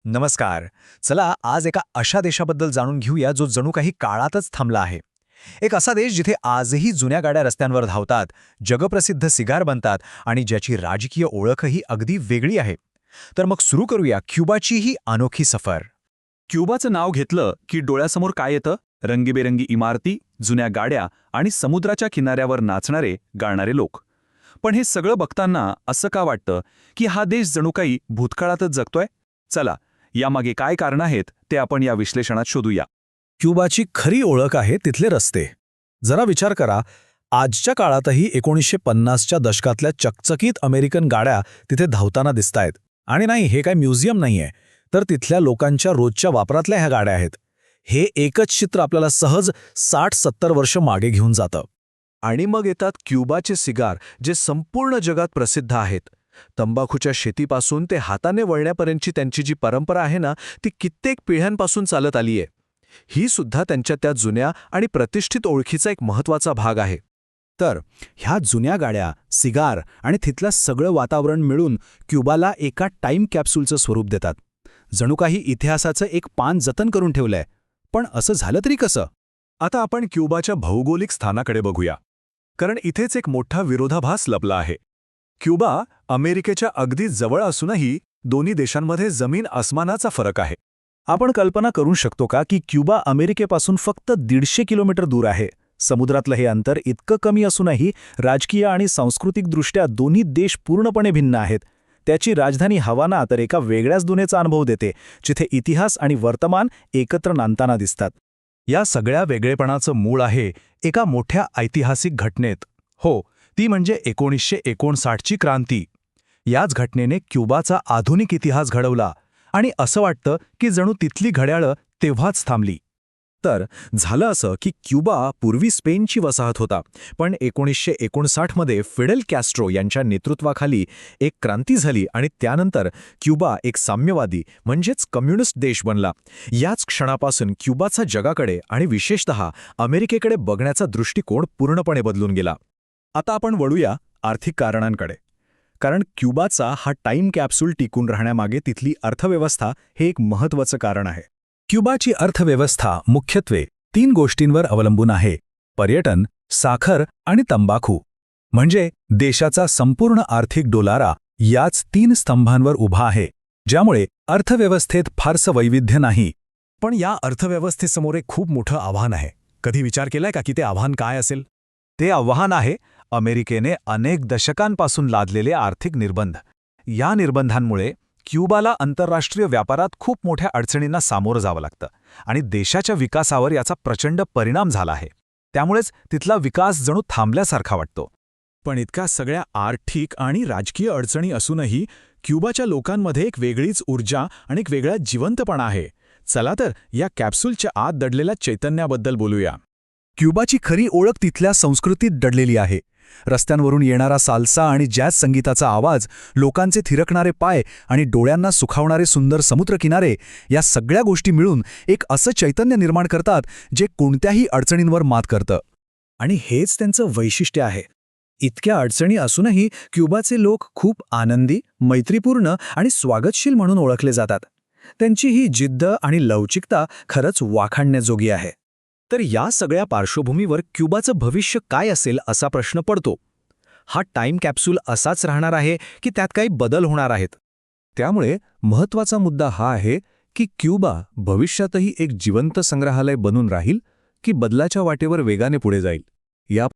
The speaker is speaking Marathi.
नमस्कार. चला आज एका अशा देशाबद्दल जाणून घेऊया जो जणू काही काळातच थांबला आहे. एक असा देश जिथे आजही जुन्या गाड्या रस्त्यांवर धावतात, जगप्रसिद्ध सिगार बनतात आणि ज्याची राजकीय ओळखही अगदी वेगळी आहे. तर मग सुरू करूया क्युबाची ही अनोखी सफर. क्युबाचं नाव घेतलं की डोळ्यासमोर काय येतं? रंगीबेरंगी इमारती, जुन्या गाड्या आणि समुद्राच्या किनाऱ्यावर नाचणारे गाणारे लोक. पण हे सगळं बघताना असं का वाटतं की हा देश जणू काही भूतकाळातच जगतोय? चला, यामागे काय कारणं आहेत ते आपण या विश्लेषणात शोधूया. क्युबाची खरी ओळख आहे तिथले रस्ते. जरा विचार करा, आजच्या काळातही 1950च्या दशकातल्या चकचकीत अमेरिकन गाड्या तिथे धावताना दिसतायत. आणि नाही, हे काय म्युझियम नाहीये, तर तिथल्या लोकांच्या रोजच्या वापरातल्या ह्या गाड्या आहेत. हे एकच चित्र आपल्याला सहज 60-70 वर्ष मागे घेऊन जातं. आणि मग येतात क्युबाचे सिगार, जे संपूर्ण जगात प्रसिद्ध आहेत. तंबाखूच्या शेतीपासून ते हाताने वळण्यापर्यंतची त्यांची जी परंपरा आहे ना, ती कित्येक पिढ्यांपासून चालत आलीये. ही सुद्धा त्यांच्या त्या जुन्या आणि प्रतिष्ठित ओळखीचा एक महत्त्वाचा भाग आहे. तर ह्या जुन्या गाड्या, सिगार आणि तिथलं सगळं वातावरण मिळून क्युबाला एका टाईम कॅप्सूलचं स्वरूप देतात. जणू काही इतिहासाचं एक पान जतन करून ठेवलंय. पण असं झालं तरी कसं? आता आपण क्युबाच्या भौगोलिक स्थानाकडे बघूया, कारण इथेच एक मोठा विरोधाभास लपला आहे. क्युबा अमेरिकेच्या अगदी जवळ असूनही दोन्ही देशांमध्ये जमीन आसमानाचा फरक आहे. आपण कल्पना करू शकतो का की क्युबा अमेरिकेपासून फक्त 150 किलोमीटर दूर आहे. समुद्रातलं हे अंतर इतकं कमी असूनही राजकीय आणि सांस्कृतिकदृष्ट्या दोन्ही देश पूर्णपणे भिन्न आहेत. त्याची राजधानी हवाना तर एका वेगळ्याच दुनियेचा अनुभव देते, जिथे इतिहास आणि वर्तमान एकत्र नांदताना दिसतात. या सगळ्या वेगळेपणाचं मूळ आहे एका मोठ्या ऐतिहासिक घटनेत. हो, ती म्हणजे 1959ची क्रांती. याच घटनेने क्युबाचा आधुनिक इतिहास घडवला आणि असं वाटतं की जणू तिथली घड्याळं तेव्हाच थांबली. तर झालं असं की क्युबा पूर्वी स्पेनची वसाहत होता, पण 1959मध्ये फिडेल कॅस्ट्रो यांच्या नेतृत्वाखाली एक क्रांती झाली आणि त्यानंतर क्युबा एक साम्यवादी म्हणजेच कम्युनिस्ट देश बनला. याच क्षणापासून क्युबाचा जगाकडे आणि विशेषतः अमेरिकेकडे बघण्याचा दृष्टिकोन पूर्णपणे बदलून गेला. आता आपण वळूया आर्थिक कारणांकडे, कारण क्युबाचा हा टाईम कॅप्सूल टिकून राहण्यामागे तिथली अर्थव्यवस्था हे एक महत्त्वाचं कारण आहे. क्युबाची अर्थव्यवस्था मुख्यत्वे 3 गोष्टींवर अवलंबून आहे: पर्यटन, साखर आणि तंबाखू. म्हणजे देशाचा संपूर्ण आर्थिक डोलारा याच 3 स्तंभांवर उभा आहे, ज्यामुळे अर्थव्यवस्थेत फारसं वैविध्य नाही. पण या अर्थव्यवस्थेसमोर एक खूप मोठं आव्हान आहे. कधी विचार केलाय का की ते आव्हान काय असेल? ते आव्हान आहे अमेरिकेने अनेक दशकांपासून लादलेले आर्थिक निर्बंध. या निर्बंधांमुळे क्युबाला आंतरराष्ट्रीय व्यापारात खूप मोठ्या अडचणींना सामोरं जावं लागतं आणि देशाच्या विकासावर याचा प्रचंड परिणाम झाला आहे. त्यामुळेच तिथला विकास जणू थांबल्यासारखा वाटतो. पण इतक्या सगळ्या आर्थिक आणि राजकीय अडचणी असूनही क्युबाच्या लोकांमध्ये एक वेगळीच ऊर्जा आणि एक वेगळा जिवंतपणा आहे. चला तर या कॅप्सूलच्या आत दडलेल्या चैतन्याबद्दल बोलूया. क्युबाची खरी ओळख तिथल्या संस्कृतीत दडलेली आहे. रस्त्यांवरून येणारा साल्सा आणि जॅझ संगीताचा आवाज, लोकांचे थिरकणारे पाय आणि डोळ्यांना सुखावणारे सुंदर समुद्रकिनारे, या सगळ्या गोष्टी मिळून एक असं चैतन्य निर्माण करतात जे कोणत्याही अडचणींवर मात करतं. आणि हेच त्यांचं वैशिष्ट्य आहे. इतक्या अडचणी असूनही क्युबाचे लोक खूप आनंदी, मैत्रीपूर्ण आणि स्वागतशील म्हणून ओळखले जातात. त्यांची ही जिद्द आणि लवचिकता खरंच वाखाणण्याजोगी आहे. तर या सगळ्या पार्श्वभूमीवर क्युबाचं भविष्य काय असेल असा प्रश्न पडतो. हा टाईम कॅप्सूल असाच राहणार आहे की त्यात काही बदल होणार आहेत? त्यामुळे महत्त्वाचा मुद्दा हा आहे की क्युबा भविष्यातही एक जिवंत संग्रहालय बनून राहील की बदलाच्या वाटेवर वेगाने पुढे जाईल. या